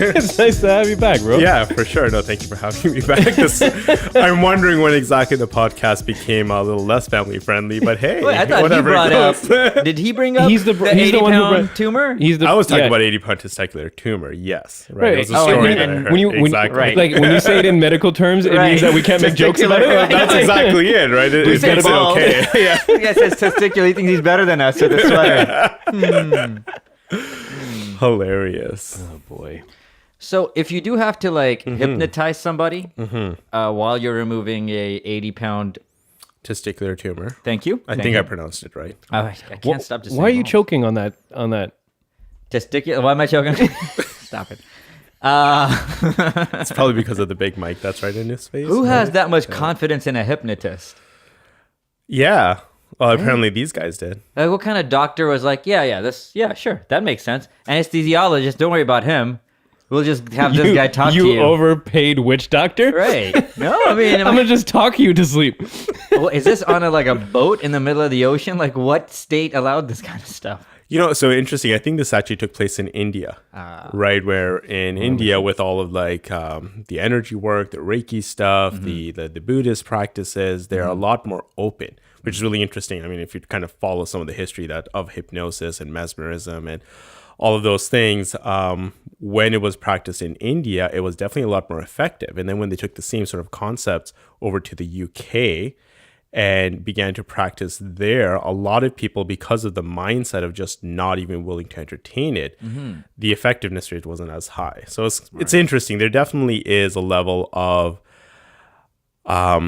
It's nice to have you back, bro. Yeah, for sure. No, thank you for having me back. I'm wondering when exactly the podcast became a little less family friendly, but hey, Wait, I thought whatever he brought it goes. up. Did he bring up He's the one who 80-pound tumor? I was talking about 80-pound testicular tumor. Yes, right. Right. It was a Oh, story and that I heard. when you exactly. right. like when you say it in medical terms, it means that we can't make jokes about Testicular, it. That's exactly it, right? It's say gonna be bald. okay. Yeah. The guy says testicular. He thinks he's better than us with the sweater. Hilarious. Oh boy. So if you do have to hypnotize somebody while you're removing a 80-pound, Testicular tumor. thank you. I think I pronounced it right. I can't stop to say. Why are you wrong. choking on that? On that? Testicular? Why am I choking? Stop it. It's probably because of the big mic that's right in his face. Who has that much confidence in a hypnotist? Yeah. Well, apparently these guys did. Like, what kind of doctor was like, yeah, sure, that makes sense. Anesthesiologist, don't worry about him. We'll just have this guy talk to you. You overpaid witch doctor? Right. No, I mean, I'm gonna just talk you to sleep. well, is this on a boat in the middle of the ocean? Like, what state allowed this kind of stuff? So interesting. I think this actually took place in India, right? Where in India, with all of the energy work, the Reiki stuff, the Buddhist practices, they're a lot more open, which is really interesting. I mean, if you kind of follow some of the history of hypnosis and mesmerism and all of those things, when it was practiced in India, it was definitely a lot more effective. And then when they took the same sort of concepts over to the UK and began to practice there, a lot of people, because of the mindset of just not even willing to entertain it, the effectiveness rate wasn't as high. So it's interesting. There definitely is a level of, I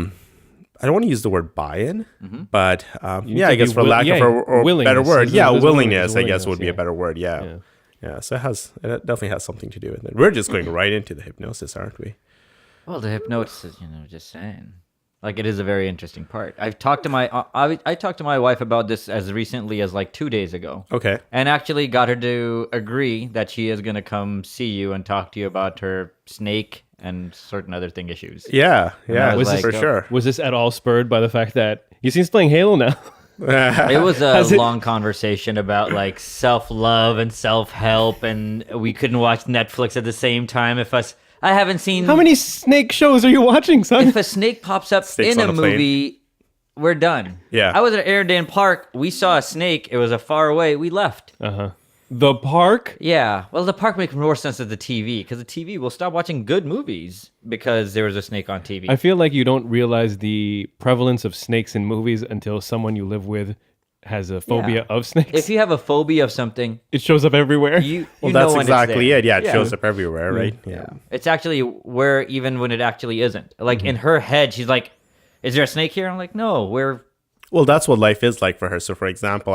don't want to use the word buy-in, but I guess for lack of a better word, willingness, I guess would be a better word. Yeah. So it definitely has something to do with it. We're just going right into the hypnosis, aren't we? Well, the hypnosis, just saying. Like, it is a very interesting part. I've talked to my I talked to my wife about this as recently as 2 days ago. Okay. And actually got her to agree that she is going to come see you and talk to you about her snake and certain other issues. Yeah, was for sure. Was this at all spurred by the fact that Yasin's playing Halo now? It was a long conversation about self-love and self-help, and we couldn't watch Netflix at the same time. I haven't seen... How many snake shows are you watching, son? If a snake pops up Snakes in on a a plane. movie, we're done. Yeah. I was at Airedale Park. We saw a snake. It was a far away. We left. The park? Yeah. Well, the park makes more sense than the TV, because the TV will stop watching good movies because there was a snake on TV. I feel like you don't realize the prevalence of snakes in movies until someone you live with has a phobia of snakes. If you have a phobia of something, it shows up everywhere. you Well, know that's when exactly it's it. Yeah, it shows up everywhere, right? Yeah. It's actually where even when it actually isn't. In her head, she's like, is there a snake here? I'm like, no, Well, that's what life is like for her. So, for example,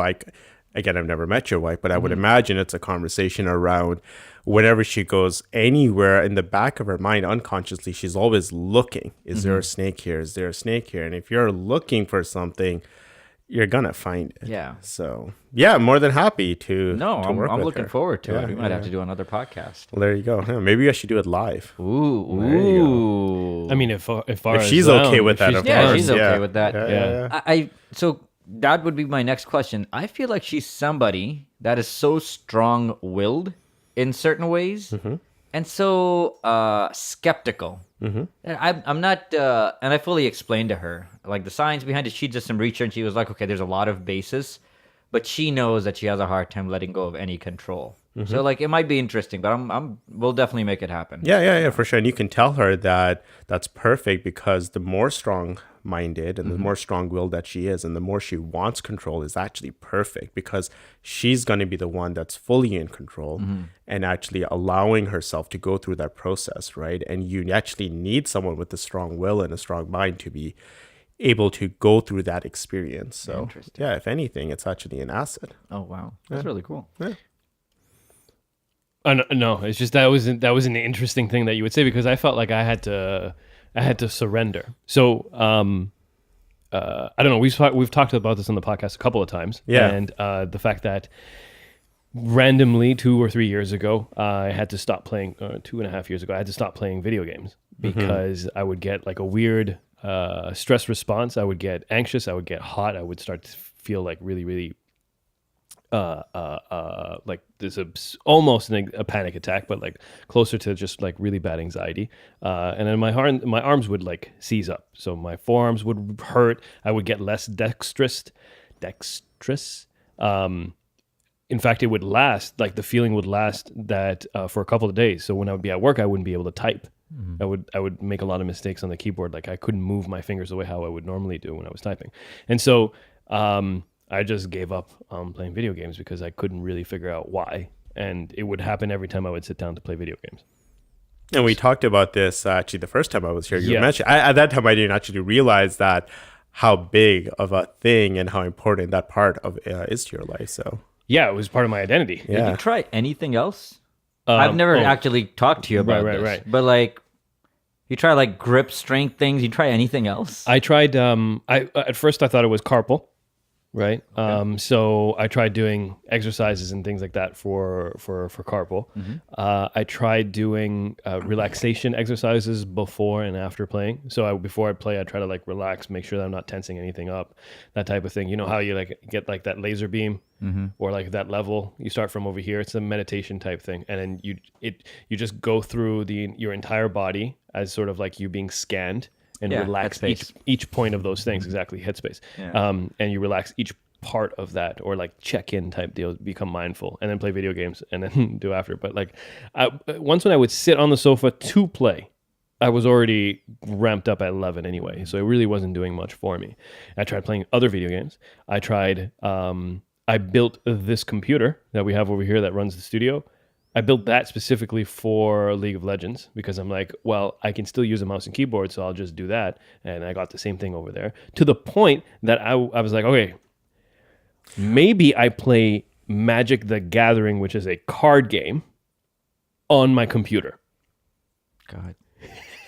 again, I've never met your wife, but I would imagine it's a conversation around whenever she goes anywhere, in the back of her mind, unconsciously, she's always looking. Is there a snake here? Is there a snake here? And if you're looking for something, you're gonna find it. Yeah. So I'm more than happy to. No, to work I'm with looking her. forward to Yeah, it. We might have to do another podcast. Well, there you go. Yeah, maybe I should do it live. Ooh. I mean, if she's okay with that, of Yeah, course. she's okay with that. Yeah. So that would be my next question. I feel like she's somebody that is so strong-willed in certain ways, and so skeptical. I'm not, and I fully explained to her the science behind it. She did some research, and she was like, okay, there's a lot of basis, but she knows that she has a hard time letting go of any control. So it might be interesting, but we'll definitely make it happen. Yeah, for sure. And you can tell her that that's perfect, because the more strong-minded and the more strong-willed that she is, and the more she wants control, is actually perfect, because she's going to be the one that's fully in control and actually allowing herself to go through that process, right? And you actually need someone with a strong will and a strong mind to be able to go through that experience. So yeah, if anything, it's actually an asset. Oh, wow. That's really cool. Yeah. No, it's just that was an interesting thing that you would say, because I felt like I had to surrender. So I don't know. We've talked about this on the podcast a couple of times. Yeah. And the fact that randomly 2 or 3 years ago, I had to stop playing. 2.5 years ago, I had to stop playing video games because I would get a weird stress response. I would get anxious. I would get hot. I would start to feel really, really like this almost a panic attack, but like closer to just like really bad anxiety. And then my arms would like seize up, so my forearms would hurt. I would get less dexterous. In fact, it would last, like the feeling would last that for a couple of days. So when I would be at work, I wouldn't be able to type. I would make a lot of mistakes on the keyboard. Like I couldn't move my fingers the way how I would normally do when I was typing. And so I just gave up playing video games because I couldn't really figure out why. And it would happen every time I would sit down to play video games. And we talked about this actually the first time I was here. You mentioned at that time I didn't actually realize that how big of a thing and how important that part of is to your life. So yeah, it was part of my identity. Yeah. Did you try anything else? I've never actually talked to you about this. Right. But like, you try like grip strength things. You try anything else? I tried. At first I thought it was carpal, right? Okay. So I tried doing exercises and things like that for carpal. I tried doing relaxation exercises before and after playing. So before I play, I try to like relax, make sure that I'm not tensing anything up, that type of thing. You know how you like get like that laser beam or like that level? You start from over here. It's a meditation type thing, and then you just go through your entire body as sort of like you being scanned. And relax each point of those things, exactly, headspace. Yeah. And you relax each part of that, or like check-in type deal, become mindful, and then play video games, and then do after. But like, once when I would sit on the sofa to play, I was already ramped up at 11 anyway, so it really wasn't doing much for me. I tried playing other video games. I tried, I built this computer that we have over here that runs the studio. I built that specifically for League of Legends because I'm like, well, I can still use a mouse and keyboard, so I'll just do that. And I got the same thing over there, to the point that I was like, okay, maybe I play Magic the Gathering, which is a card game, on my computer. God.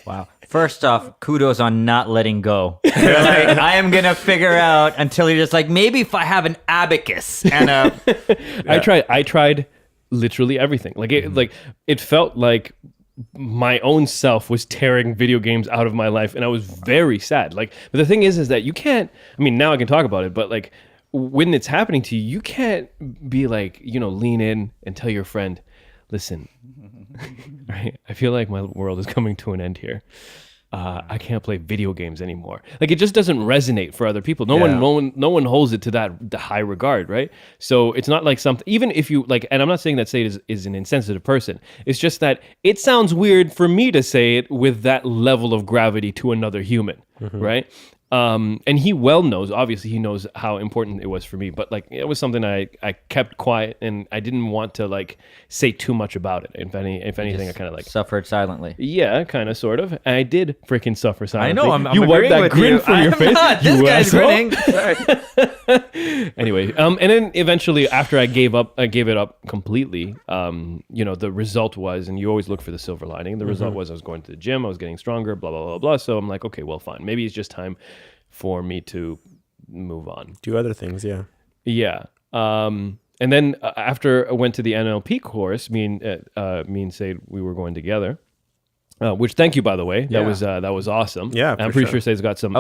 Wow. First off, kudos on not letting go. You're like, I am going to figure out until you're just like, maybe if I have an abacus and a... Yeah. I tried literally everything. Like it felt like my own self was tearing video games out of my life, and I was very sad. Like, but the thing is that you can't, I mean, now I can talk about it, but like when it's happening to you, you can't be like, lean in and tell your friend, listen, right? I feel like my world is coming to an end here. I can't play video games anymore. Like, it just doesn't resonate for other people. No one holds it to the high regard, right? So it's not like something, even if you like, and I'm not saying that Syed is an insensitive person. It's just that it sounds weird for me to say it with that level of gravity to another human, right? And he well knows, obviously he knows how important it was for me, but like, it was something I kept quiet, and I didn't want to like say too much about it. If anything, I kind of like suffered silently. Yeah, kind of, sort of. And I did freaking suffer silently. I know, I'm you wiped that with grin you. from your face. Not. This guy's grinning. Sorry. Anyway, and then eventually, after I gave it up completely, the result was, and you always look for the silver lining. The result was I was going to the gym, I was getting stronger, blah, blah, blah, blah. So I'm like, okay, well, fine. Maybe it's just time for me to move on. Do other things, yeah. Yeah. And then after I went to the NLP course, me and Syed, we were going together. Which, thank you, by the way. That was awesome. Yeah, I'm pretty sure Syed's got some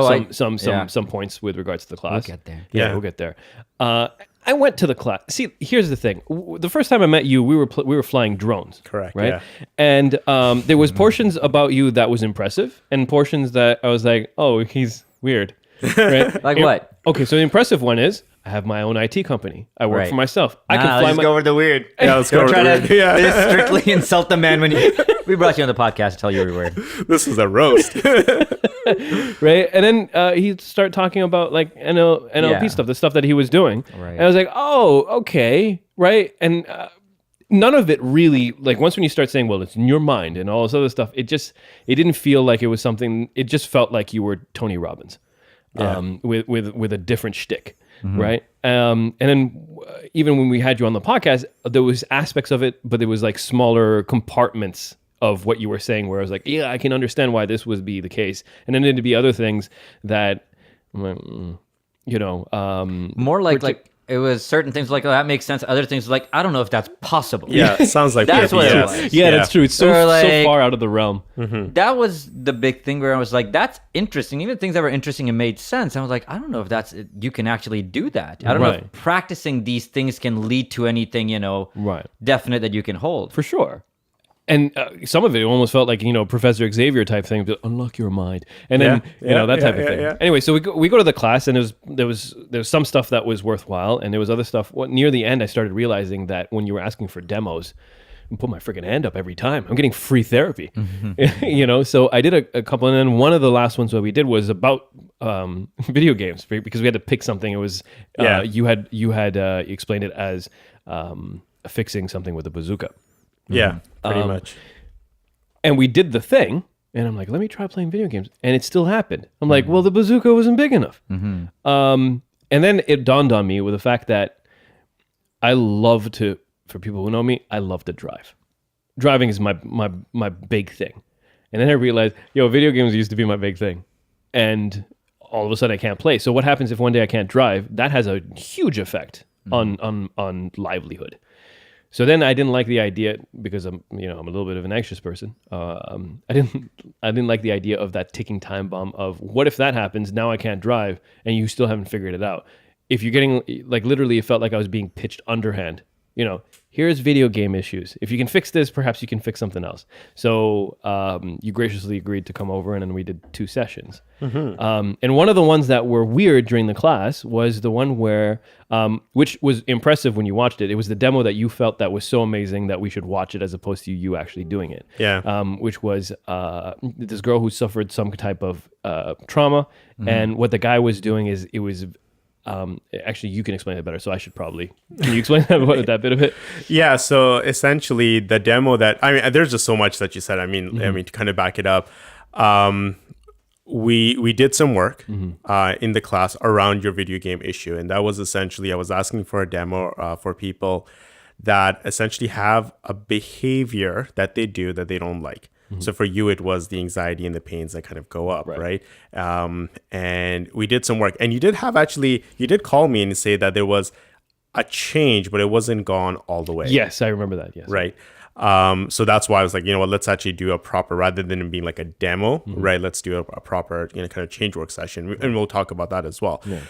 points with regards to the class. We'll get there. Yeah, we'll get there. I went to the class. See, here's the thing. The first time I met you, we were flying drones. Correct. Right. Yeah. And there was portions about you that was impressive, and portions that I was like, oh, he's weird. Right? Like what? Okay, so the impressive one is I have my own IT company. I work for myself. I can fly. Let's go over the weird. Yeah, let's go over the weird. Just strictly insult the man when we brought you on the podcast to tell you we were weird. This is a roast. Right? And then he started talking about like NLP stuff, the stuff that he was doing. Right. And I was like, oh, okay, right? And none of it really, like, once when you start saying, well, it's in your mind and all this other stuff, it didn't feel like it was something. It just felt like you were Tony Robbins, with a different shtick. Right. And then even when we had you on the podcast, there was aspects of it, but there was like smaller compartments of what you were saying where I was like, yeah, I can understand why this would be the case. And then there'd be other things that, more like it was certain things like, oh, that makes sense. Other things like, I don't know if that's possible. Yeah, sounds like That's what it yes. was. Yeah, that's true. It's so Or like- so far out of the realm. That was the big thing where I was like, that's interesting. Even things that were interesting and made sense. I was like, I don't know if that's you can actually do that. I don't know if practicing these things can lead to anything, definite that you can hold. For sure. And some of it almost felt like, Professor Xavier type thing, but unlock your mind. And then, that type of thing. Yeah. Anyway, so we go to the class, and there was some stuff that was worthwhile, and there was other stuff. Near the end, I started realizing that when you were asking for demos, I put my freaking hand up every time. I'm getting free therapy. So I did a couple, and then one of the last ones that we did was about video games, because we had to pick something. It was, you had explained it as fixing something with a bazooka. Yeah, pretty much. And we did the thing, and I'm like, let me try playing video games. And it still happened. I'm like, well, the bazooka wasn't big enough. And then it dawned on me with the fact that I love to, for people who know me, I love to drive. Driving is my big thing. And then I realized, video games used to be my big thing. And all of a sudden I can't play. So what happens if one day I can't drive? That has a huge effect on livelihood. So then I didn't like the idea, because I'm a little bit of an anxious person. I didn't like the idea of that ticking time bomb of, what if that happens? Now I can't drive, and you still haven't figured it out. If you're getting, like, literally, it felt like I was being pitched underhand. Here's video game issues. If you can fix this, perhaps you can fix something else. So you graciously agreed to come over, and then we did 2 sessions. And one of the ones that were weird during the class was the one where, which was impressive when you watched it. It was the demo that you felt that was so amazing that we should watch it, as opposed to you actually doing it. Yeah. Which was this girl who suffered some type of trauma. And what the guy was doing is, it was... actually, you can explain it better, so I should probably... Can you explain that bit of it? Yeah, so essentially the demo there's just so much that you said. I mean, to kind of back it up, we did some work in the class around your video game issue, and that was essentially, I was asking for a demo for people that essentially have a behavior that they do that they don't like. So for you, it was the anxiety and the pains that kind of go up, right? And we did some work. And you did call me and say that there was a change, but it wasn't gone all the way. Yes, I remember that, yes. Right. So that's why I was like, let's actually do a proper, rather than it being like a demo, right? Let's do a proper, kind of change work session. And we'll talk about that as well. Yeah.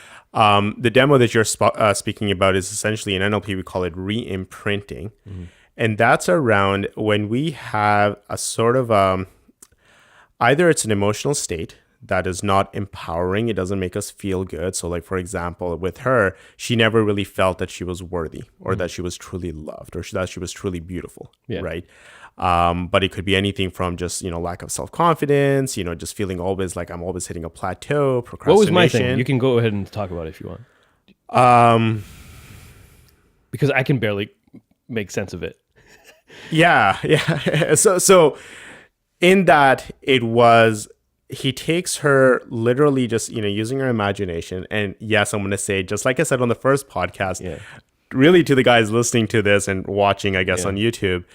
The demo that you're speaking about is essentially, in NLP, we call it re-imprinting. And that's around when we have a sort of, either it's an emotional state that is not empowering, it doesn't make us feel good. So like, for example, with her, she never really felt that she was worthy, or that she was truly loved, or that she was truly beautiful, right? But it could be anything from just, lack of self-confidence, just feeling always like I'm always hitting a plateau, procrastination. What was my thing? You can go ahead and talk about it if you want. Because I can barely make sense of it. Yeah. So in that, it was, he takes her literally just, using her imagination. And yes, I'm going to say, just like I said on the first podcast, really to the guys listening to this and watching, I guess, on YouTube,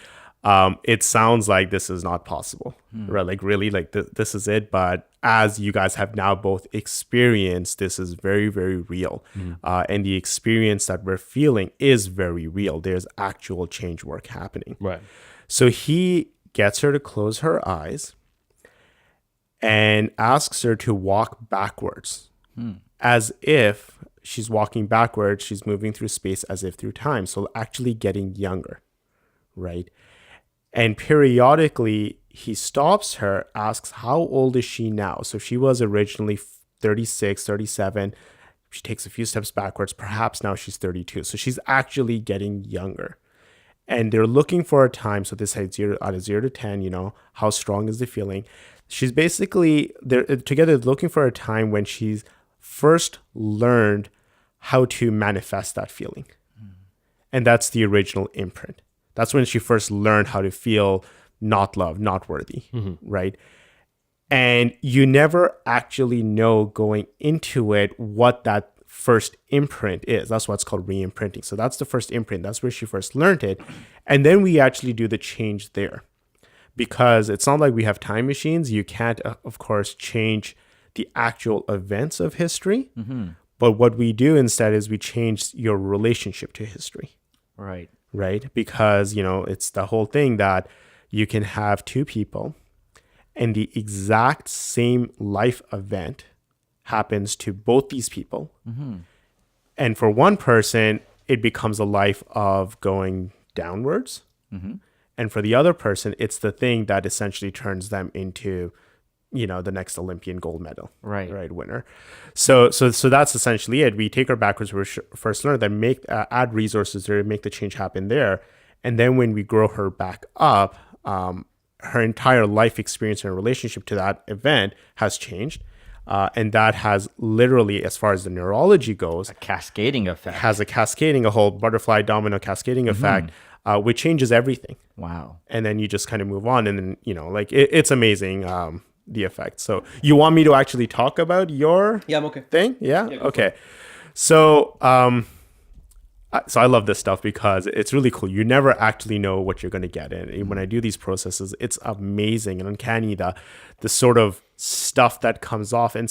it sounds like this is not possible, right? Like really, like this is it. But as you guys have now both experienced, this is very, very real. And the experience that we're feeling is very real. There's actual change work happening. Right. So he gets her to close her eyes and asks her to walk backwards, as if she's walking backwards. She's moving through space as if through time. So actually getting younger, right? And periodically, he stops her, asks, how old is she now? So she was originally 36, 37. She takes a few steps backwards. Perhaps now she's 32. So she's actually getting younger. And they're looking for a time. So this is out of 0 to 10, how strong is the feeling? She's basically, they're together looking for a time when she's first learned how to manifest that feeling. And that's the original imprint. That's when she first learned how to feel not loved, not worthy, right? And you never actually know going into it what that first imprint is. That's what's called re-imprinting. So that's the first imprint. That's where she first learned it. And then we actually do the change there, because it's not like we have time machines. You can't, of course, change the actual events of history, But what we do instead is we change your relationship to history. Right. Right? Because, it's the whole thing that you can have two people and the exact same life event happens to both these people. Mm-hmm. And for one person, it becomes a life of going downwards. Mm-hmm. And for the other person, it's the thing that essentially turns them into, the next Olympian gold medal right winner. So that's essentially it. We take our backwards first learner, then add resources there, make the change happen there. And then when we grow her back up, her entire life experience and relationship to that event has changed. And that has literally, as far as the neurology goes, a cascading effect. Has a whole butterfly domino cascading effect, which changes everything. Wow. And then you just kind of move on. And then, it's amazing, the effect. So you want me to actually talk about your I'm okay. thing? Yeah? Okay. So, so I love this stuff because it's really cool. You never actually know what you're going to get. And when I do these processes, it's amazing and uncanny, the sort of stuff that comes off. And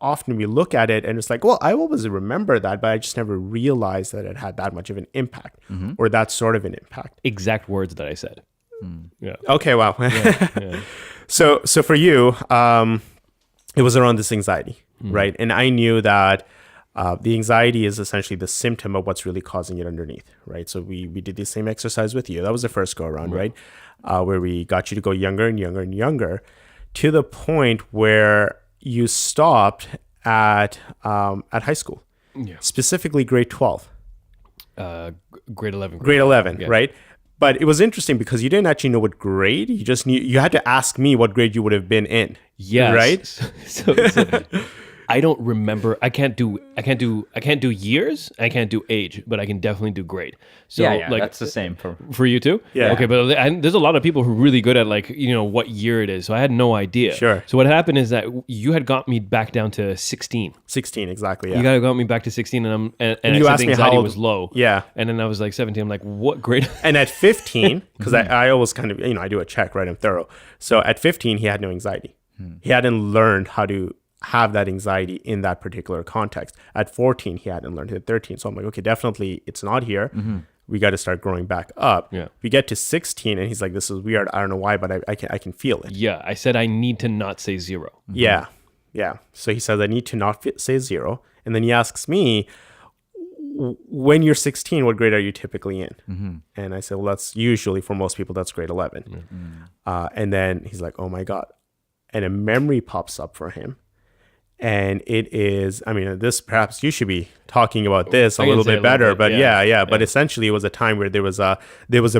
often we look at it and it's like, well, I always remember that, but I just never realized that it had that much of an impact or that sort of an impact. Exact words that I said. Yeah. Okay. Wow. Yeah. So for you, it was around this anxiety, right? And I knew that the anxiety is essentially the symptom of what's really causing it underneath, right? So we did the same exercise with you. That was the first go around, right? Where we got you to go younger and younger and younger to the point where you stopped at high school, specifically grade 12. Grade 11. Grade 11, right? But it was interesting because you didn't actually know what grade. You just knew. You had to ask me what grade you would have been in. Yes. Right. So I don't remember. I can't do years. I can't do age, but I can definitely do grade. So that's the same for you too. Yeah. Okay, but there's a lot of people who are really good at what year it is. So I had no idea. Sure. So what happened is that you had got me back down to 16. 16, exactly. Yeah. You got me back to 16, and you asked me how old was low. Yeah. And then I was like 17. I'm like, what grade? And at 15, because I always kind of I do a check, right? I'm thorough. So at 15, he had no anxiety. He hadn't learned how to have that anxiety in that particular context. At 14, he hadn't learned it. At 13. So I'm like, okay, definitely it's not here. We got to start growing back up. Yeah. We get to 16 and he's like, this is weird. I don't know why, but I can feel it. Yeah. I said, I need to not say 0. Yeah. Yeah. So he says, I need to not say 0. And then he asks me, when you're 16, what grade are you typically in? And I said, well, that's usually for most people, that's grade 11. And then he's like, oh my God. And a memory pops up for him. And it is, this perhaps you should be talking about this a little bit better, but yeah. But essentially, it was a time where there was a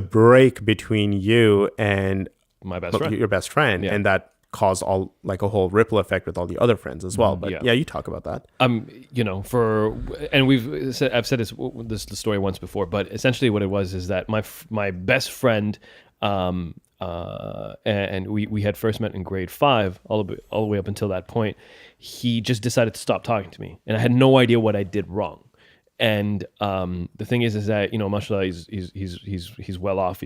break between you and my best friend, your best friend, and that caused a whole ripple effect with all the other friends as well. But you talk about that. I've said this story once before, but essentially what it was is that my best friend. And we had first met in grade 5, all the way up until that point. He just decided to stop talking to me, and I had no idea what I did wrong. And the thing is that mashallah, he's well off.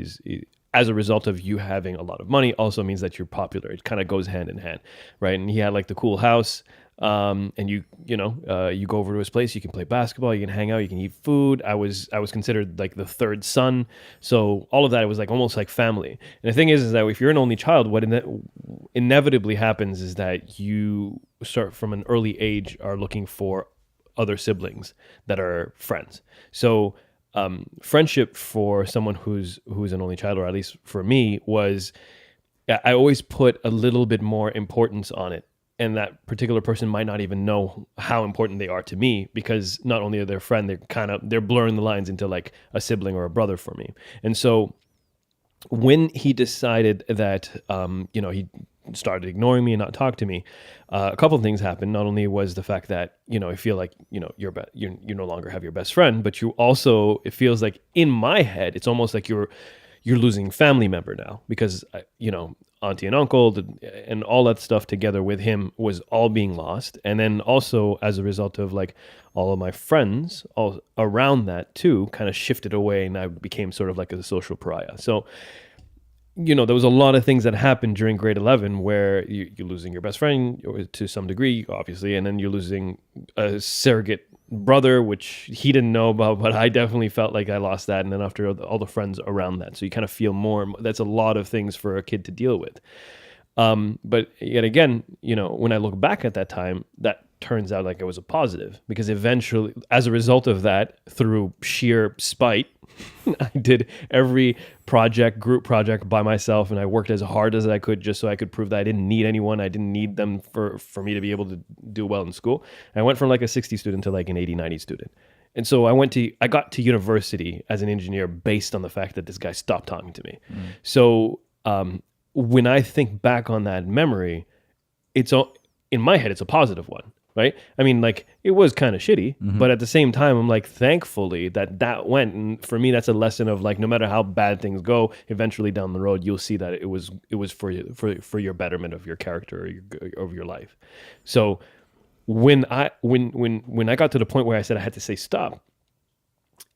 As a result of you having a lot of money, also means that you're popular. It kind of goes hand in hand, right? And he had the cool house. And you go over to his place, you can play basketball, you can hang out, you can eat food. I was considered the third son. So all of that was almost like family. And the thing is that if you're an only child, what inevitably happens is that you start from an early age are looking for other siblings that are friends. So, friendship for someone who's an only child, or at least for me, was, I always put a little bit more importance on it. And that particular person might not even know how important they are to me, because not only are they a friend, they're blurring the lines into a sibling or a brother for me. And so when he decided that, he started ignoring me and not talk to me, a couple of things happened. Not only was the fact that, I feel like, you no longer have your best friend, but it feels like in my head, it's almost like you're losing a family member now, because, auntie and uncle and all that stuff together with him was all being lost. And then also as a result of all of my friends all around that too kind of shifted away, and I became sort of a social pariah. So, there was a lot of things that happened during grade 11 where you're losing your best friend to some degree, obviously, and then you're losing a surrogate brother, which he didn't know about, but I definitely felt like I lost that. And then after all the friends around that, so you kind of feel more. That's a lot of things for a kid to deal with. But yet again, when I look back at that time, that turns out like it was a positive, because eventually, as a result of that, through sheer spite, I did every group project by myself, and I worked as hard as I could just so I could prove that I didn't need anyone. I didn't need them for me to be able to do well in school. I went from like a 60 student to like an 80, 90 student. And so I got to university as an engineer based on the fact that this guy stopped talking to me. So when I think back on that memory, in my head, it's a positive one. Right? I mean, like, it was kind of shitty, but at the same time, I'm like, thankfully that went. And for me, that's a lesson of like, no matter how bad things go, eventually down the road, you'll see that it was for your betterment of your character or of your life. So when I got to the point where I said I had to say stop,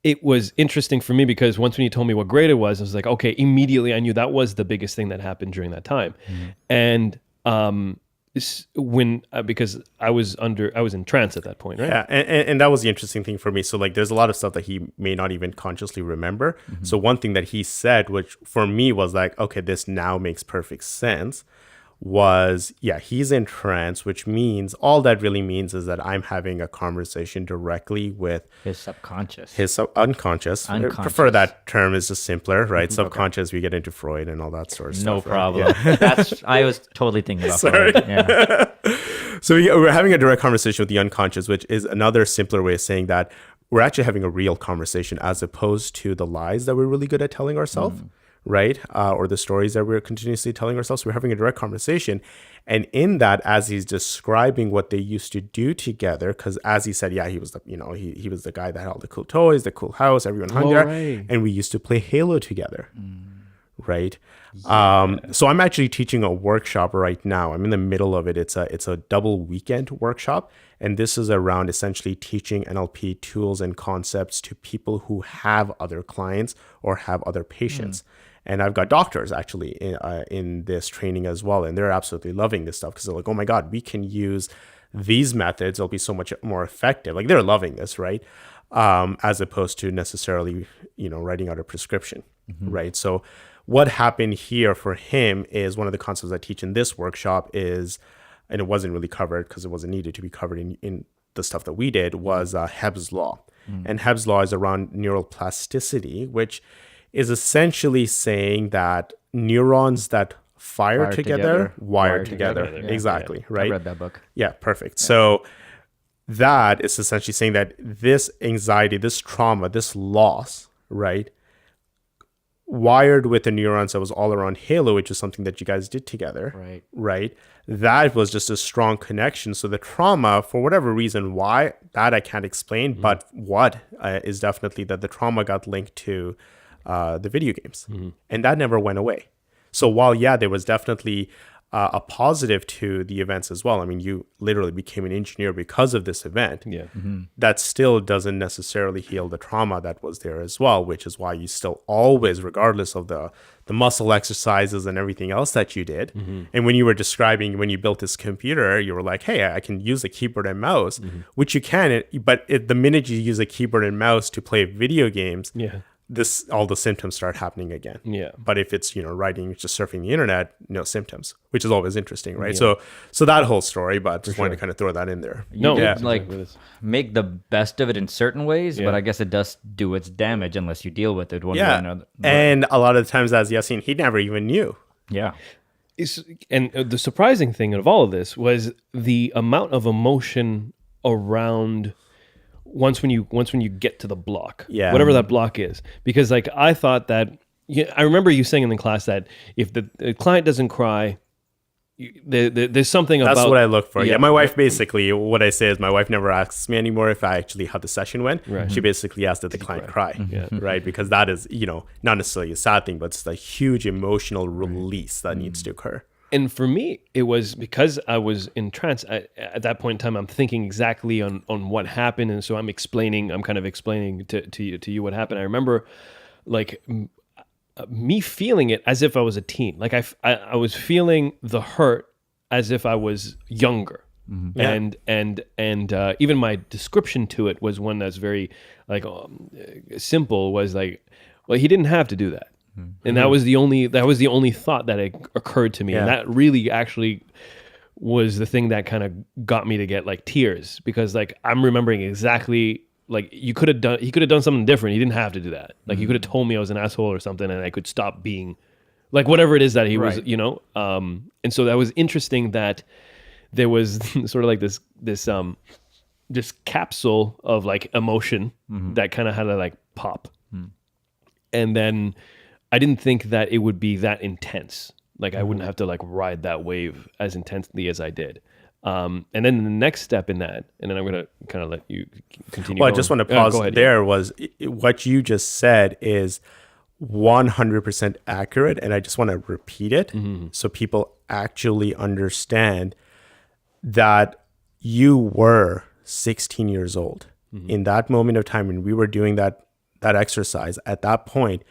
it was interesting for me, because when you told me what grade it was, I was like, okay, immediately I knew that was the biggest thing that happened during that time. And because I was in trance at that point, right? Yeah, and that was the interesting thing for me. So like, there's a lot of stuff that he may not even consciously remember. So one thing that he said, which for me was like, okay, this now makes perfect sense, was, yeah, he's in trance, which means all that really means is that I'm having a conversation directly with his subconscious, unconscious. I prefer that term, is just simpler, right? Subconscious, we get into Freud and all that sort of stuff. No problem. Right? Yeah. I was totally thinking about Sorry. Freud. Yeah. So we're having a direct conversation with the unconscious, which is another simpler way of saying that we're actually having a real conversation, as opposed to the lies that we're really good at telling ourselves. Right? Or the stories that we're continuously telling ourselves. We're having a direct conversation. And in that, as he's describing what they used to do together, because as he said, yeah, he was the, he was the guy that had all the cool toys, the cool house, everyone hung there. Right. And we used to play Halo together. Right? Yeah. So I'm actually teaching a workshop right now. I'm in the middle of it. It's a double weekend workshop. And this is around essentially teaching NLP tools and concepts to people who have other clients or have other patients. And I've got doctors actually in this training as well. And they're absolutely loving this stuff, because they're like, oh my God, we can use these methods. It'll be so much more effective. Like, they're loving this, right? As opposed to necessarily, writing out a prescription, right? So what happened here for him is, one of the concepts I teach in this workshop is, and it wasn't really covered because it wasn't needed to be covered in the stuff that we did, was Hebb's law. And Hebb's law is around neural plasticity, which is essentially saying that neurons that fire together wire together. Yeah, exactly, yeah. right? I read that book. Yeah, perfect. Yeah. So that is essentially saying that this anxiety, this trauma, this loss, right, wired with the neurons that was all around Halo, which is something that you guys did together, right? That was just a strong connection. So the trauma, for whatever reason, why, that I can't explain, but what is definitely that the trauma got linked to the video games, and that never went away. So while, yeah, there was definitely a positive to the events as well. I mean, you literally became an engineer because of this event. Yeah. That still doesn't necessarily heal the trauma that was there as well, which is why you still always, regardless of the muscle exercises and everything else that you did. And when you were describing, when you built this computer, you were like, hey, I can use a keyboard and mouse, which you can, but the minute you use a keyboard and mouse to play video games, all the symptoms start happening again. Yeah. But if it's, writing, just surfing the internet, no symptoms, which is always interesting, right? Yeah. So that whole story, but just wanted to kind of throw that in there. Make the best of it in certain ways, but I guess it does do its damage unless you deal with it one way or another. And a lot of the times, as Yasin, he never even knew. Yeah. And the surprising thing of all of this was the amount of emotion around once when you get to the block, whatever that block is, because like I thought that, I remember you saying in the class that if the client doesn't cry, there's something about. That's what I look for. Yeah, my wife basically, what I say is, my wife never asks me anymore if I actually how the session went. Right. She basically asked that the client cry, right? Because that is, not necessarily a sad thing, but it's a huge emotional release that needs to occur. And for me, it was because I was in trance. At that point in time, I'm thinking exactly on what happened. And so I'm kind of explaining to you what happened. I remember like me feeling it as if I was a teen. Like I was feeling the hurt as if I was younger. And even my description to it was one that's very like simple. Was like, well, he didn't have to do that, and that was the only thought that occurred to me, and that really actually was the thing that kind of got me to get like tears, because like I'm remembering exactly. Like he could have done something different. He didn't have to do that. Like he could have told me I was an asshole or something, and I could stop being like whatever it is that he was, you know. And so that was interesting that there was sort of like this capsule of like emotion that kind of had to like pop. And then I didn't think that it would be that intense. Like I wouldn't have to like ride that wave as intensely as I did. And then the next step in that, and then I'm going to kind of let you continue. Well, I just want to pause there. Was what you just said is 100% accurate, and I just want to repeat it so people actually understand that you were 16 years old in that moment of time when we were doing that exercise. At that point,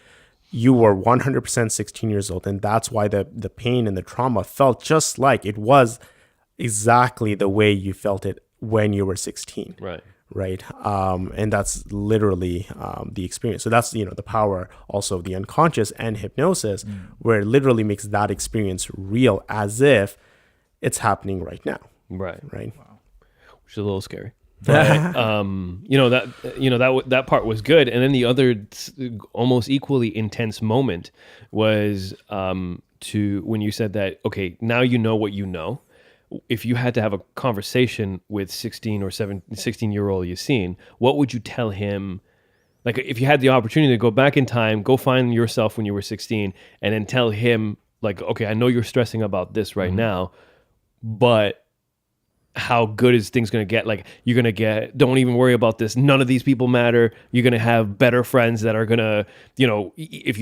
you were 100% 16 years old, and that's why the pain and the trauma felt just like it was exactly the way you felt it when you were 16. Right. And that's literally the experience. So that's, you know, the power also of the unconscious and hypnosis, where it literally makes that experience real as if it's happening right now. Right. Wow. Which is a little scary. But, that part was good. And then the other almost equally intense moment was when you said that, okay, now you know what you know. If you had to have a conversation with 16-year-old Yasin, what would you tell him? Like if you had the opportunity to go back in time, go find yourself when you were 16 and then tell him like, okay, I know you're stressing about this right now, but how good is things going to get? Like you're going to get, don't even worry about this. None of these people matter. You're going to have better friends that are going to, you know, if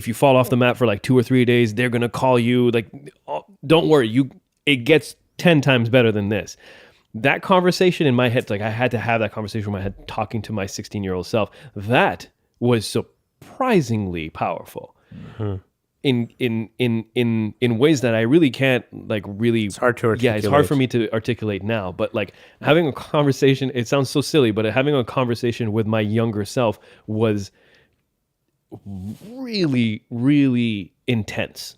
you fall off the map for like 2 or 3 days, they're going to call you like, oh, don't worry. It gets 10 times better than this. That conversation in my head, like I had to have that conversation in my head talking to my 16-year-old self. That was surprisingly powerful in ways that I really can't like really. It's hard to articulate. Yeah, it's hard for me to articulate now. But like having a conversation, it sounds so silly, but having a conversation with my younger self was really, really intense.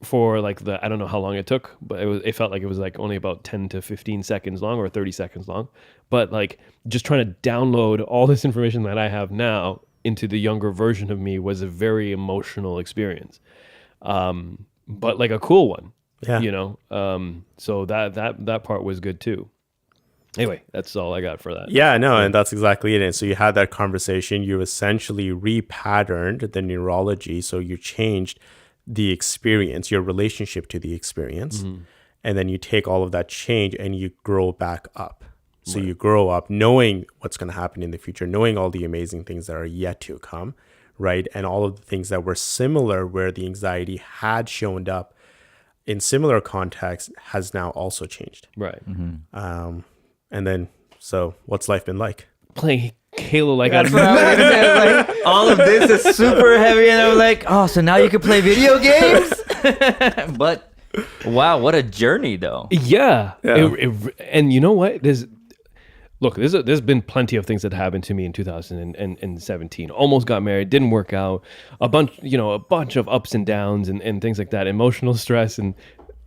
For like I don't know how long it took, but it felt like it was like only about 10 to 15 seconds long or 30 seconds long. But like just trying to download all this information that I have now into the younger version of me was a very emotional experience. But like a cool one, you know? So that part was good too. Anyway, that's all I got for that. Yeah, no, and that's exactly it. And so you had that conversation, you essentially repatterned the neurology. So you changed the experience, your relationship to the experience, and then you take all of that change and you grow back up. So you grow up knowing what's going to happen in the future, knowing all the amazing things that are yet to come, right? And all of the things that were similar where the anxiety had shown up in similar contexts has now also changed. Right. And then, so what's life been like? Playing Halo like That's what I was gonna say. Like, all of this is super heavy, and I'm like, oh, so now you can play video games? But wow, what a journey, though. Yeah. And you know what? There's been plenty of things that happened to me in 2017. Almost got married, didn't work out. A bunch of ups and downs and things like that. Emotional stress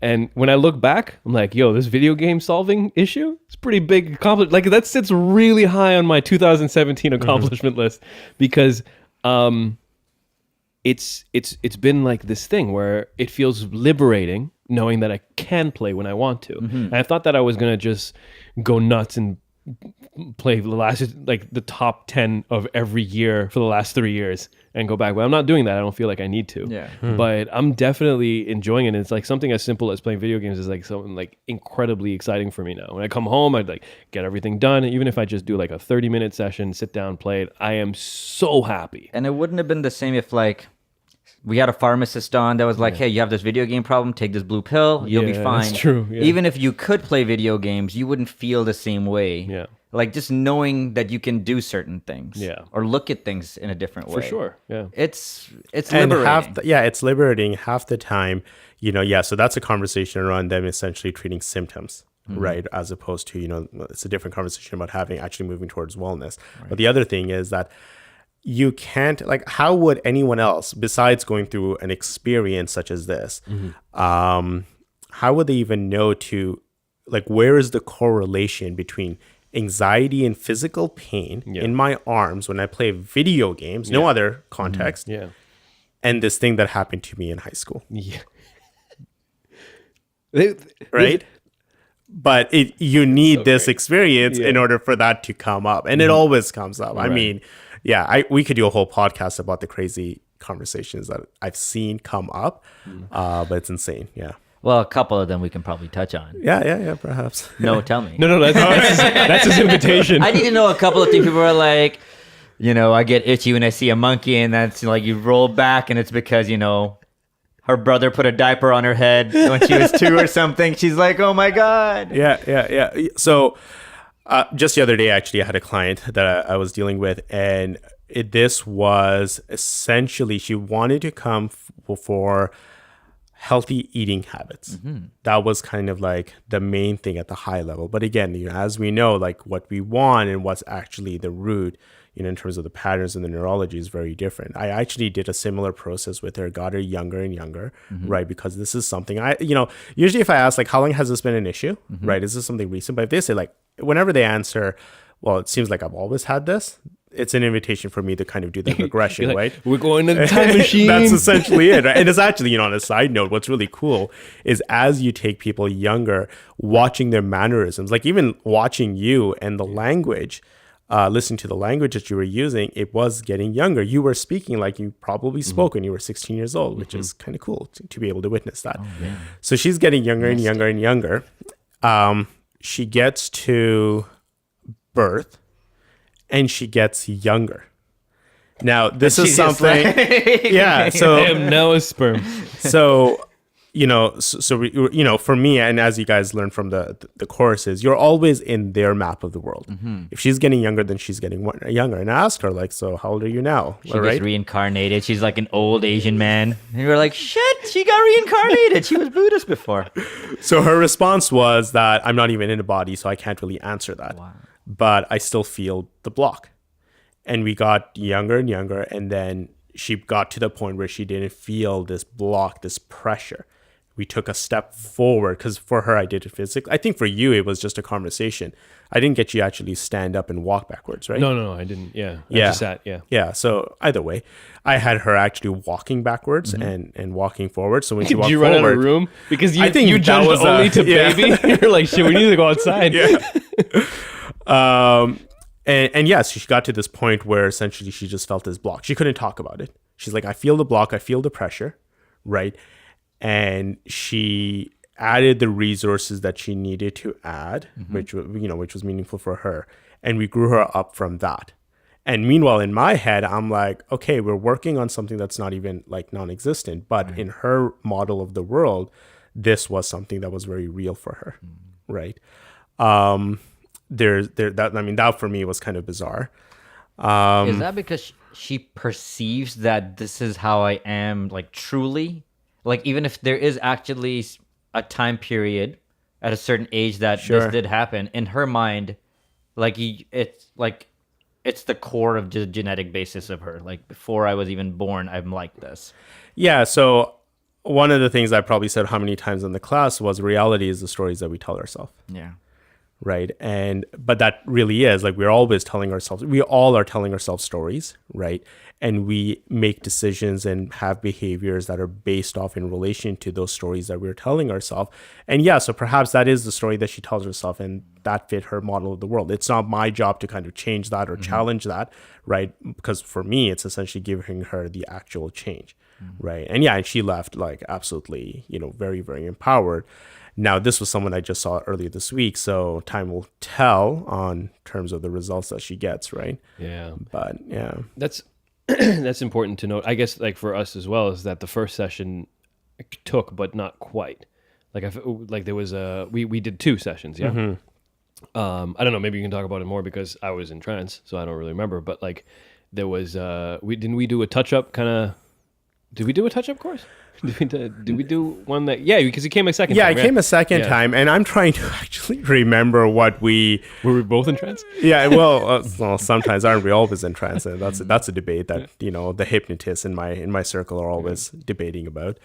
and when I look back, I'm like, yo, this video game solving issue, it's pretty big accomplishment. Like that sits really high on my 2017 accomplishment list because it's been like this thing where it feels liberating knowing that I can play when I want to. And I thought that I was gonna just go nuts and play the top 10 of every year for the last 3 years and go back. But I'm not doing that. I don't feel like I need to. Yeah. But I'm definitely enjoying it. And it's like something as simple as playing video games is like something like incredibly exciting for me now. When I come home, I'd like get everything done. Even if I just do like a 30-minute session, sit down, play it, I am so happy. And it wouldn't have been the same if like we had a pharmacist on that was like, hey, you have this video game problem, take this blue pill, you'll be fine. That's true. Yeah. Even if you could play video games, you wouldn't feel the same way. Yeah. Like just knowing that you can do certain things. Yeah. Or look at things in a different way. For sure. Yeah. It's And liberating. it's liberating half the time, so that's a conversation around them essentially treating symptoms right? As opposed to, it's a different conversation about actually moving towards wellness. Right. But the other thing is that you can't, like, how would anyone else, besides going through an experience such as this, how would they even know to, like, where is the correlation between anxiety and physical pain in my arms when I play video games, no other context, and this thing that happened to me in high school? Yeah. Right? But you need this experience in order for that to come up. And it always comes up. Right. I mean, we could do a whole podcast about the crazy conversations that I've seen come up, but it's insane. Yeah. Well, a couple of them we can probably touch on. Yeah, perhaps. No, tell me. No, that's his invitation. I need to know a couple of things. People are like, I get itchy when I see a monkey, and that's like you roll back, and it's because, her brother put a diaper on her head when she was 2 or something. She's like, oh my God. Yeah. So just the other day, actually, I had a client that I was dealing with, and this was essentially, she wanted to come for healthy eating habits. That was kind of like the main thing at the high level. But again, as we know, like what we want and what's actually the root, in terms of the patterns and the neurology is very different. I actually did a similar process with her, got her younger and younger, right? Because this is something usually if I ask, like, how long has this been an issue, right? Is this something recent? But if they say, like, whenever they answer, well, it seems like I've always had this, it's an invitation for me to kind of do the regression, like, right? We're going to the time machine. That's essentially it, right? And it's actually, on a side note, what's really cool is as you take people younger, watching their mannerisms, like even watching you and the language, listening to the language that you were using, it was getting younger. You were speaking like you probably spoke when you were 16 years old, which is kind of cool to be able to witness that. Oh, yeah. So she's getting younger and younger and younger. She gets to birth, and she gets younger. Now, this is something. So I am now a sperm. So, for me, and as you guys learn from the courses, you're always in their map of the world. If she's getting younger, then she's getting younger. And I asked her, like, so how old are you now? She gets reincarnated. She's like an old Asian man. And you're like, shit, she got reincarnated. She was Buddhist before. So her response was that I'm not even in a body, so I can't really answer that. Wow. But I still feel the block. And we got younger and younger, and then she got to the point where she didn't feel this block, this pressure. We took a step forward, because for her, I did it physically. I think for you, it was just a conversation. I didn't get you actually stand up and walk backwards, right? No, I didn't. Yeah. I just sat, Yeah, so either way, I had her actually walking backwards and walking forward. So when she walked forward... Did you run out of room? Because you judged only to baby? You're like, shit, we need to go outside. And yes, she got to this point where essentially she just felt this block. She couldn't talk about it. She's like, I feel the block, I feel the pressure, right? And she added the resources that she needed to add, which was meaningful for her. And we grew her up from that. And meanwhile, in my head, I'm like, okay, we're working on something that's not even like non-existent. But in her model of the world, this was something that was very real for her, right? That for me was kind of bizarre. Is that because she perceives that this is how I am, like, truly? Like, even if there is actually a time period at a certain age that this did happen, in her mind, like, it's the core of the genetic basis of her. Like, before I was even born, I'm like this. Yeah, so one of the things I probably said how many times in the class was reality is the stories that we tell ourselves. Yeah. Right. But that really is, like, we all are telling ourselves stories, right? And we make decisions and have behaviors that are based off in relation to those stories that we're telling ourselves. And yeah, so perhaps that is the story that she tells herself, and that fit her model of the world. It's not my job to kind of change that or challenge that, right? Because for me, it's essentially giving her the actual change, right? And she left, like, absolutely, very, very empowered. Now, this was someone I just saw earlier this week, so time will tell on terms of the results that she gets, right? Yeah. But yeah. That's important to note. I guess, like, for us as well, is that the first session took, but not quite. Like, there was we did 2 sessions, yeah? I don't know, maybe you can talk about it more because I was in trance, so I don't really remember. But, like, there was, we do a touch-up kind of Did we do a touch-up course? Did we do one that? Yeah, because you came a second Yeah, time. I came a second time, and I'm trying to actually remember what we... Were we both in trance? Yeah, well, sometimes aren't we always in trance? And that's a debate that the hypnotists in my circle are always debating about.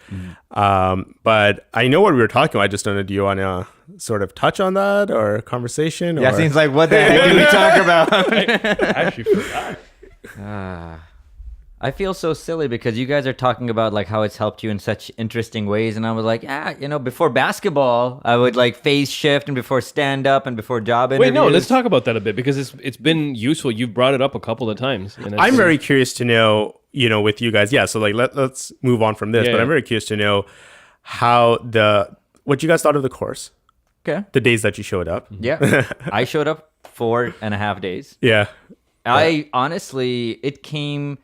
But I know what we were talking about. I just don't know. Do you want to sort of touch on that or conversation? Yeah, seems like what the heck did we talk about? I actually forgot. I feel so silly because you guys are talking about like how it's helped you in such interesting ways, and I was like, before basketball, I would like phase shift, and before stand up, and before job interviews. Wait, no, let's talk about that a bit because it's been useful. You've brought it up a couple of times. And I'm very curious to know, with you guys. Yeah, so like let's move on from this, but I'm very curious to know what you guys thought of the course. Okay. The days that you showed up. Yeah, I showed up 4.5 days. Yeah. I honestly, it came.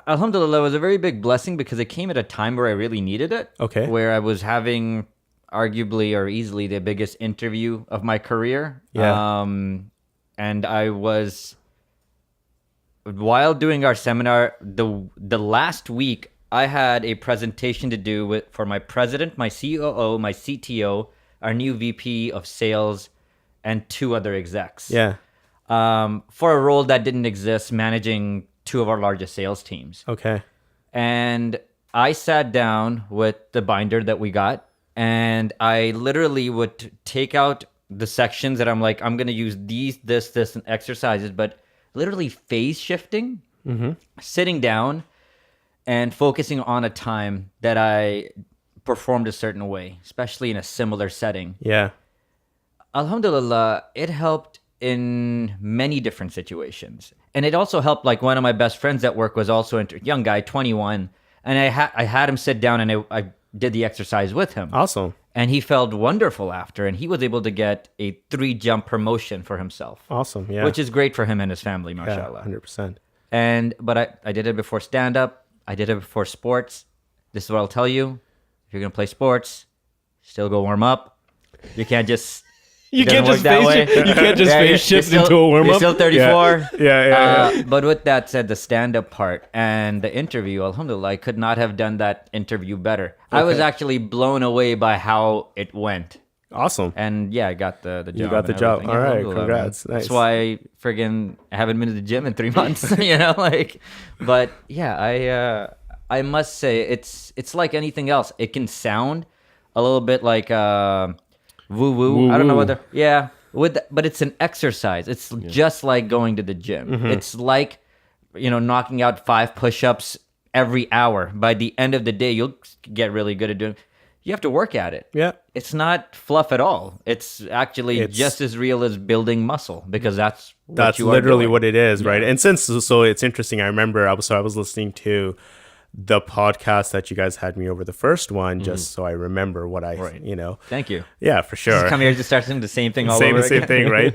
Alhamdulillah, it was a very big blessing because it came at a time where I really needed it. Okay. Where I was having arguably or easily the biggest interview of my career. Yeah. And I was, while doing our seminar, the last week, I had a presentation to do for my president, my COO, my CTO, our new VP of sales, and 2 other execs. Yeah. For a role that didn't exist, managing 2 of our largest sales teams. Okay. And I sat down with the binder that we got, and I literally would take out the sections that I'm like, I'm going to use these, this, and exercises, but literally phase shifting, sitting down and focusing on a time that I performed a certain way, especially in a similar setting. Yeah. Alhamdulillah, it helped in many different situations. And it also helped, like one of my best friends at work was also a young guy, 21. And I had him sit down and I did the exercise with him. Awesome. And he felt wonderful after. And he was able to get a 3-jump promotion for himself. Awesome, yeah. Which is great for him and his family, mashallah. 100%. But I did it before stand-up. I did it before sports. This is what I'll tell you. If you're going to play sports, still go warm up. You can't just... You can't just phase shift into a warm-up. You're still 34. Yeah. But with that said, the stand-up part and the interview, alhamdulillah, I could not have done that interview better. Okay. I was actually blown away by how it went. Awesome. And yeah, I got the job. You got the job. All right, congrats. Nice. That's why I haven't been to the gym in 3 months, But yeah, I must say it's like anything else. It can sound a little bit like woo-woo. I don't know whether, but it's an exercise. It's just like going to the gym. Mm-hmm. It's like, knocking out 5 push-ups every hour. By the end of the day, you'll get really good at doing it. You have to work at it. Yeah. It's not fluff at all. It's actually just as real as building muscle because that's literally what it is, right? And so it's interesting. I remember I was listening to the podcast that you guys had me over the first one, just so I remember what Thank you. Yeah, for sure. Just come here to start saying the same thing all over again. Same thing, right?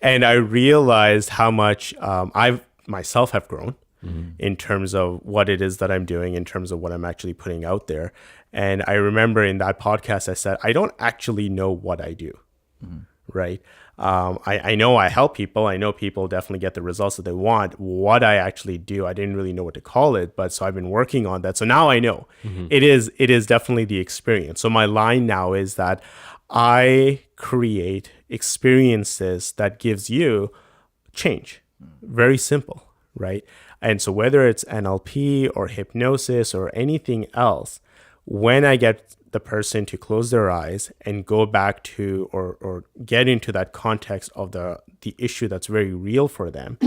And I realized how much I myself have grown in terms of what it is that I'm doing, in terms of what I'm actually putting out there. And I remember in that podcast, I said, I don't actually know what I do, right? I know I help people. I know people definitely get the results that they want. What I actually do, I didn't really know what to call it, but so I've been working on that. So now I know. It is definitely the experience. So my line now is that I create experiences that gives you change. Very simple, right? And so whether it's NLP or hypnosis or anything else, when I get the person to close their eyes and go back to or get into that context of the issue that's very real for them,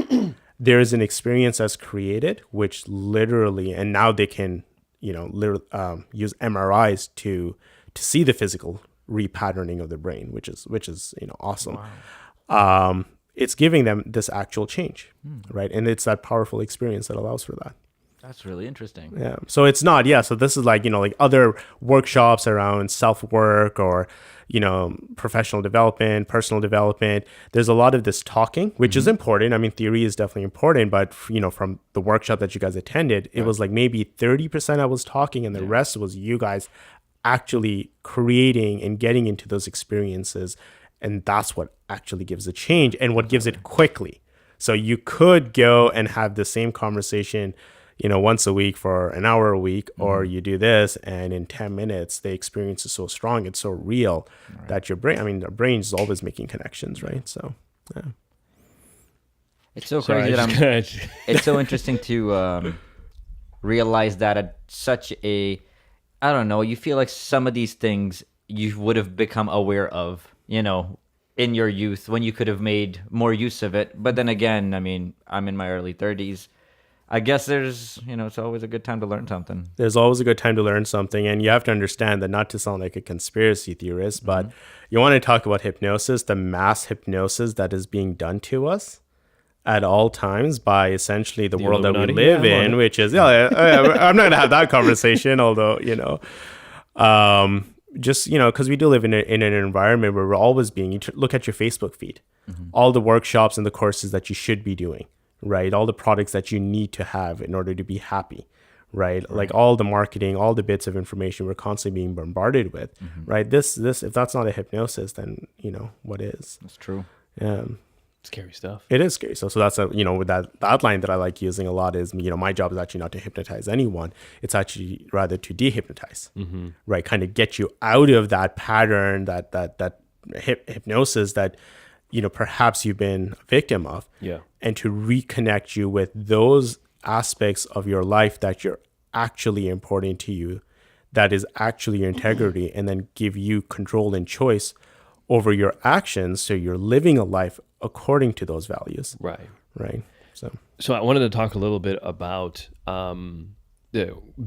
there is an experience that's created, which literally, and now they can, use MRIs to see the physical repatterning of the brain, which is awesome. Wow. It's giving them this actual change, right? And it's that powerful experience that allows for that. That's really interesting. Yeah. So it's not, so this is like other workshops around self-work or, professional development, personal development. There's a lot of this talking, which is important. I mean, theory is definitely important, but from the workshop that you guys attended, it was like maybe 30% I was talking and the rest was you guys actually creating and getting into those experiences. And that's what actually gives a change and what gives it quickly. So you could go and have the same conversation, once a week for an hour a week, or you do this and in 10 minutes, the experience is so strong, it's so real that your brain is always making connections, right? So, yeah. It's so crazy it's so interesting to realize that at such a, I don't know, you feel like some of these things you would have become aware of, in your youth when you could have made more use of it. But then again, I mean, I'm in my early 30s. I guess there's, it's always a good time to learn something. There's always a good time to learn something. And you have to understand that, not to sound like a conspiracy theorist, but you want to talk about hypnosis, the mass hypnosis that is being done to us at all times by essentially the world Illuminati that we live in, which is, I'm not going to have that conversation, although, just, because we do live in an environment where we're always you look at your Facebook feed, all the workshops and the courses that you should be doing, right? All the products that you need to have in order to be happy, right? Like all the marketing, all the bits of information we're constantly being bombarded with, right? This, if that's not a hypnosis, then, what is? That's true. Scary stuff. It is scary. So that's with that line that I like using a lot is, my job is actually not to hypnotize anyone. It's actually rather to dehypnotize, right? Kind of get you out of that pattern, that hypnosis that, perhaps you've been a victim of, and to reconnect you with those aspects of your life that you're actually important to you, that is actually your integrity, and then give you control and choice over your actions. So you're living a life according to those values. Right. So I wanted to talk a little bit about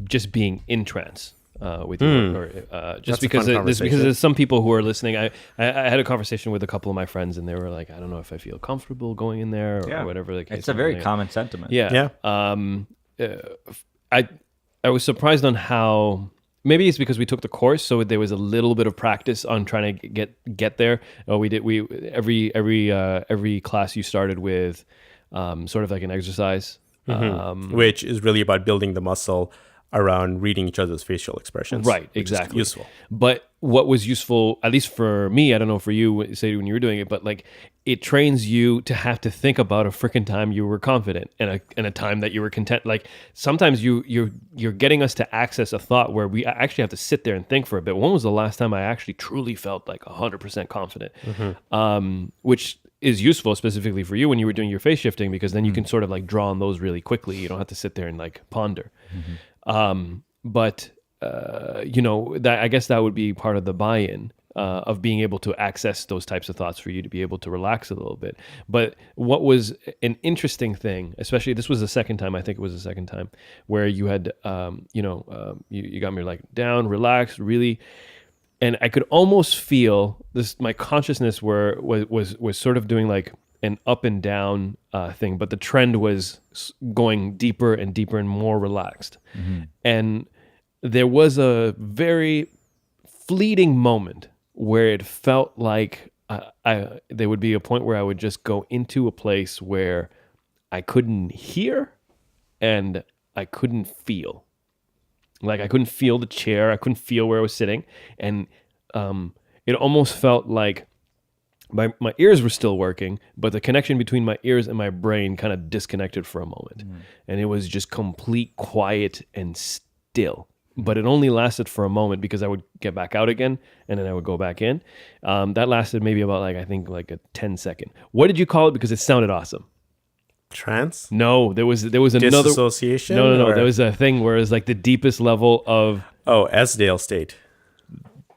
just being in trance with you, or just because there's some people who are listening. I had a conversation with a couple of my friends, and they were like, I don't know if I feel comfortable going in there or whatever the case. It's a very common sentiment. Yeah. I was surprised on how. Maybe it's because we took the course, so there was a little bit of practice on trying to get there. Every class you started with sort of like an exercise, which is really about building the muscle around reading each other's facial expressions. Right, exactly. Useful. But what was useful, at least for me, I don't know for you, say when you were doing it, but like it trains you to have to think about a freaking time you were confident and a time that you were content. Like sometimes you're getting us to access a thought where we actually have to sit there and think for a bit. When was the last time I actually truly felt like 100% confident? Which is useful specifically for you when you were doing your face shifting, because then you can sort of like draw on those really quickly. You don't have to sit there and like ponder. But I guess that would be part of the buy-in of being able to access those types of thoughts for you to be able to relax a little bit. But what was an interesting thing, especially this was the second time, I think it was the second time, where you had, you got me like down, relaxed, really. And I could almost feel this, my consciousness was sort of doing like an up and down thing, but the trend was going deeper and deeper and more relaxed. And there was a very fleeting moment where it felt like there would be a point where I would just go into a place where I couldn't hear and I couldn't feel. Like I couldn't feel the chair, I couldn't feel where I was sitting, and it almost felt like my ears were still working, but the connection between my ears and my brain kind of disconnected for a moment. And it was just complete quiet and still. But it only lasted for a moment because I would get back out again and then I would go back in. That lasted maybe about like a 10-second. What did you call it? Because it sounded awesome. Trance? No, there was another disassociation. No. There was a thing where it was like the deepest level of Esdale state.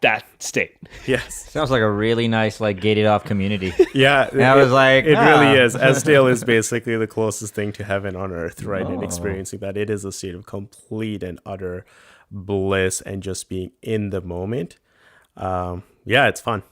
That state. Yes. Sounds like a really nice, like gated off community. Yeah. And I was like, it really is. Esdale is basically the closest thing to heaven on earth, right? And experiencing that. It is a state of complete and utter bliss and just being in the moment. It's fun.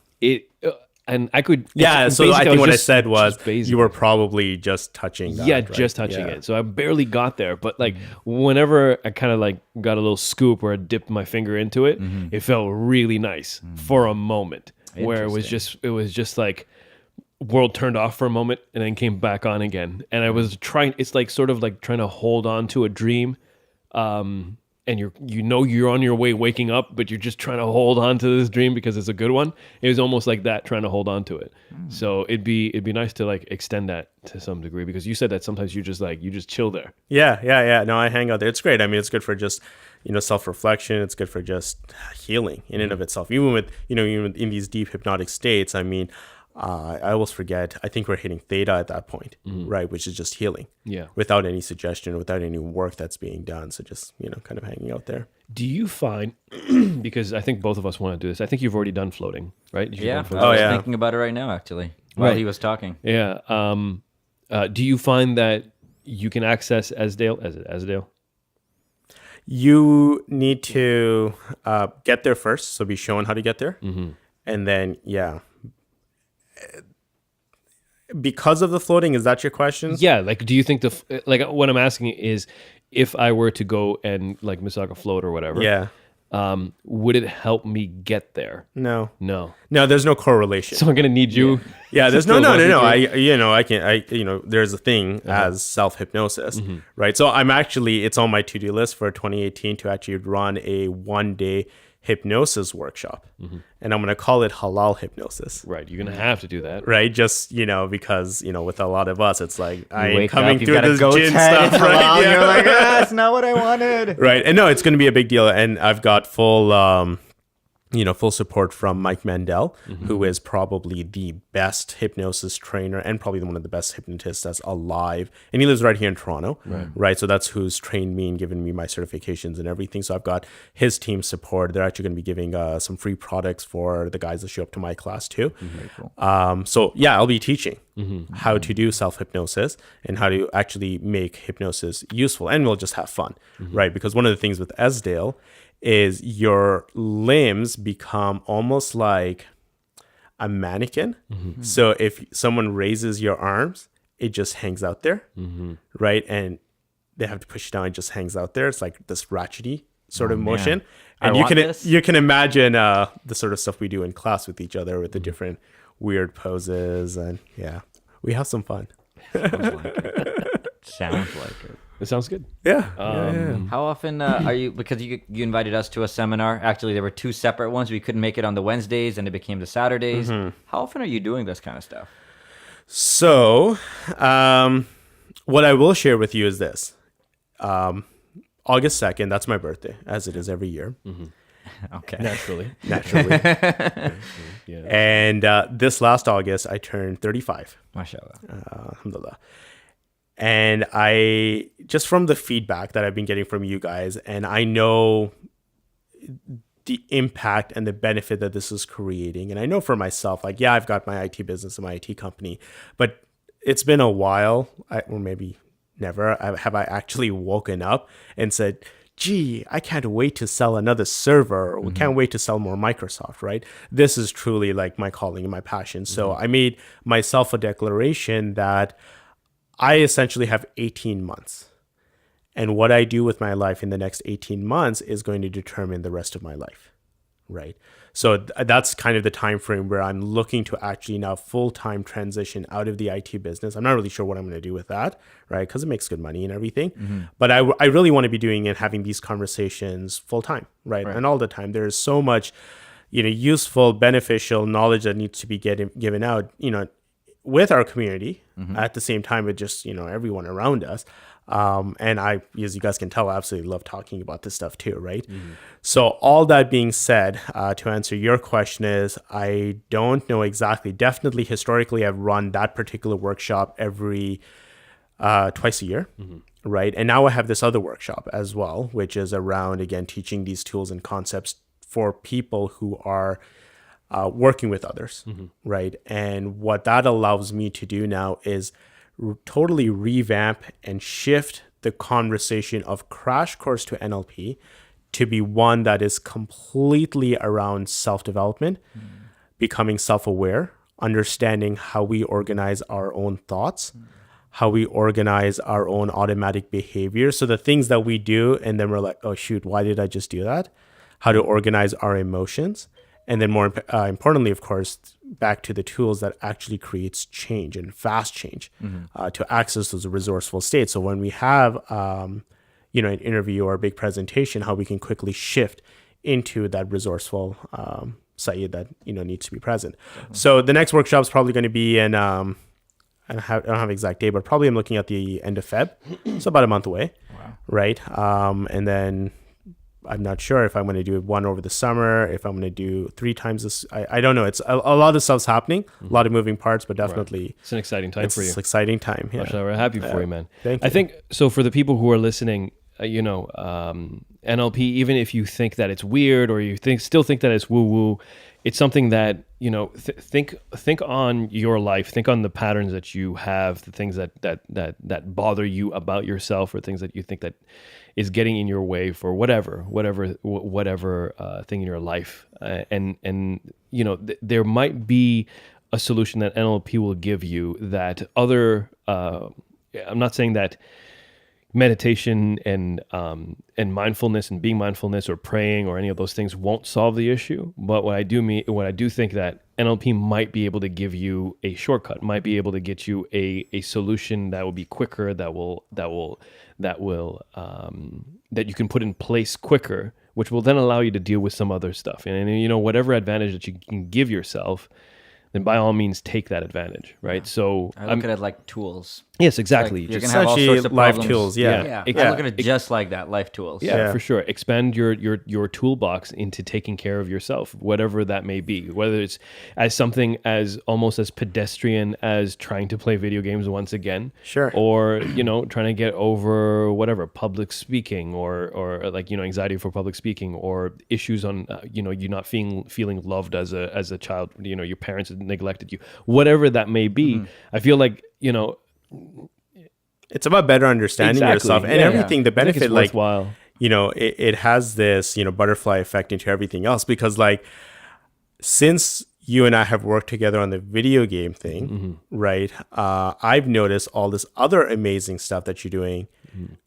And I could... so I think what I said was you were probably just touching that, right? Just touching it. So I barely got there. But like whenever I kind of like got a little scoop or I dipped my finger into it, it felt really nice for a moment where it was just like world turned off for a moment and then came back on again. And I was trying, it's like sort of like trying to hold on to a dream. And and you're on your way waking up, but you're just trying to hold on to this dream because it's a good one. It was almost like that, trying to hold on to it. So it'd be nice to like extend that to some degree, because you said that sometimes you just chill there. Yeah. No, I hang out there. It's great. I mean, it's good for just, self-reflection. It's good for just healing in and of itself. Even with, even in these deep hypnotic states, I mean, I always forget, I think we're hitting theta at that point, right? Which is just healing. Yeah. Without any suggestion, without any work that's being done. So just, kind of hanging out there. Do you find, because I think both of us want to do this, I think you've already done floating, right? You've Yeah, done I floating. was thinking about it right now, actually, while he was talking. Yeah. Do you find that you can access Asdale? You need to get there first. So be shown how to get there. And then, because of the floating, is that your question? Yeah. Like, do you think what I'm asking is, if I were to go and like massage a float or whatever, would it help me get there? No, No. there's no correlation. So I'm gonna need you. Yeah, there's no. There's a thing as self-hypnosis, right? So it's on my to-do list for 2018 to actually run a 1-day hypnosis workshop, and I'm going to call it halal hypnosis. Right, you're going to have to do that. Right, just because with a lot of us, it's like I wake coming up, through this gin stuff, right? You're like, that's not what I wanted. Right, and no, it's going to be a big deal, and I've got full support from Mike Mandel, who is probably the best hypnosis trainer and probably one of the best hypnotists that's alive. And he lives right here in Toronto, right? So that's who's trained me and given me my certifications and everything. So I've got his team support. They're actually going to be giving some free products for the guys that show up to my class too. Very cool. I'll be teaching how to do self-hypnosis and how to actually make hypnosis useful. And we'll just have fun, right? Because one of the things with Esdale is your limbs become almost like a mannequin. So if someone raises your arms, it just hangs out there, right? And they have to push it down, it just hangs out there. It's like this ratchety sort of motion. And you can imagine the sort of stuff we do in class with each other with the different weird poses. And we have some fun. Sounds like it. It sounds good. Yeah. How often are you, because you invited us to a seminar, actually there were 2 separate ones, we couldn't make it on the Wednesdays and it became the Saturdays. How often are you doing this kind of stuff? So what I will share with you is this. August 2nd, that's my birthday, as it is every year. Okay. Naturally. Yeah. And this last August, I turned 35. MashaAllah. Alhamdulillah. And I, just from the feedback that I've been getting from you guys, and I know the impact and the benefit that this is creating. And I know for myself, like, I've got my IT business and my IT company, but it's been a while, or maybe never, have I actually woken up and said, gee, I can't wait to sell another server, or we can't wait to sell more Microsoft, right? This is truly like my calling and my passion. So I made myself a declaration that I essentially have 18 months. And what I do with my life in the next 18 months is going to determine the rest of my life, right? So that's kind of the time frame where I'm looking to actually now full-time transition out of the IT business. I'm not really sure what I'm going to do with that, right? Because it makes good money and everything. But I really want to be doing and having these conversations full-time, right? And all the time. There's so much, useful, beneficial knowledge that needs to be given out, with our community at the same time with just, everyone around us. And I, as you guys can tell, I absolutely love talking about this stuff too, right? So all that being said, to answer your question is, I don't know exactly. Definitely historically, I've run that particular workshop every twice a year, right? And now I have this other workshop as well, which is around, again, teaching these tools and concepts for people who are working with others, right? And what that allows me to do now is totally revamp and shift the conversation of Crash Course to NLP to be one that is completely around self-development, becoming self-aware, understanding how we organize our own thoughts, how we organize our own automatic behavior. So the things that we do, and then we're like, oh shoot, why did I just do that? How to organize our emotions. And then more importantly, of course, back to the tools that actually creates change and fast change to access those resourceful states. So when we have, an interview or a big presentation, how we can quickly shift into that resourceful Syed that needs to be present. So the next workshop is probably going to be in I don't have an exact date, but probably I'm looking at the end of Feb, so about a month away. Wow. Right? And then I'm not sure if I'm going to do one over the summer, if I'm going to do 3 times this. I don't know. It's a lot of stuff's happening, a lot of moving parts, but definitely it's an exciting time for you. It's an exciting time. Yeah. We're happy for you, man. Thank you. I think so. For the people who are listening, NLP, even if you think that it's weird or you still think that it's woo-woo, it's something that, think on your life, think on the patterns that you have, the things that bother you about yourself, or things that you think that is getting in your way for whatever thing in your life. There might be a solution that NLP will give you that other, I'm not saying that meditation and mindfulness and being mindfulness or praying or any of those things won't solve the issue. But what I do think that NLP might be able to give you a shortcut, might be able to get you a solution that will be quicker, that you can put in place quicker, which will then allow you to deal with some other stuff. And whatever advantage that you can give yourself, then by all means take that advantage, right? So I look at it like tools. Yes, exactly. Like you're gonna have all sorts of life problems. tools. Yeah. I look at it just like that, life tools. Yeah, for sure. Expand your toolbox into taking care of yourself, whatever that may be. Whether it's as something as almost as pedestrian as trying to play video games once again, sure, or trying to get over whatever public speaking or like anxiety for public speaking, or issues on you not feeling loved as a child. Your parents neglected you, whatever that may be. I feel like it's about better understanding yourself and everything. The benefit, like worthwhile. It has this butterfly effect into everything else, because like since you and I have worked together on the video game thing, right? I've noticed all this other amazing stuff that you're doing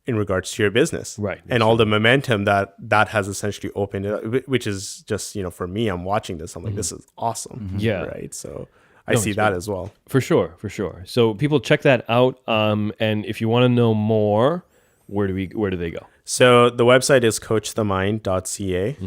in regards to your business, right? And all the momentum that has essentially opened it up, which is just for me, I'm watching this, I'm like, this is awesome, right? So I see that as well. For sure. So people check that out. And if you want to know more, where do they go? So the website is coachthemind.ca.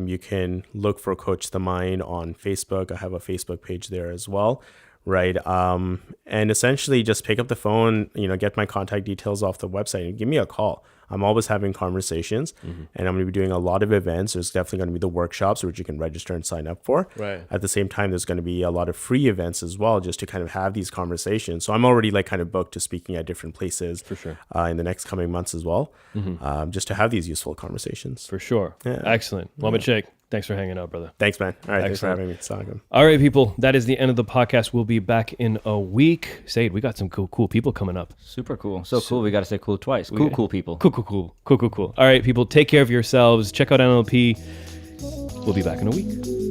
You can look for Coach the Mind on Facebook. I have a Facebook page there as well. Right. And essentially just pick up the phone, get my contact details off the website and give me a call. I'm always having conversations, and I'm going to be doing a lot of events. There's definitely going to be the workshops, which you can register and sign up for. Right. At the same time, there's going to be a lot of free events as well, just to kind of have these conversations. So I'm already kind of booked to speaking at different places for sure in the next coming months as well, just to have these useful conversations. For sure. Yeah. Excellent. Mohammed Sheikh, thanks for hanging out, brother. Thanks, man. All right. Excellent. Thanks for having me. Saga. All right, people. That is the end of the podcast. We'll be back in a week. Syed, we got some cool people coming up. Super cool. So cool. We got to say cool twice. Cool people. Cool. All right, people. Take care of yourselves. Check out NLP. We'll be back in a week.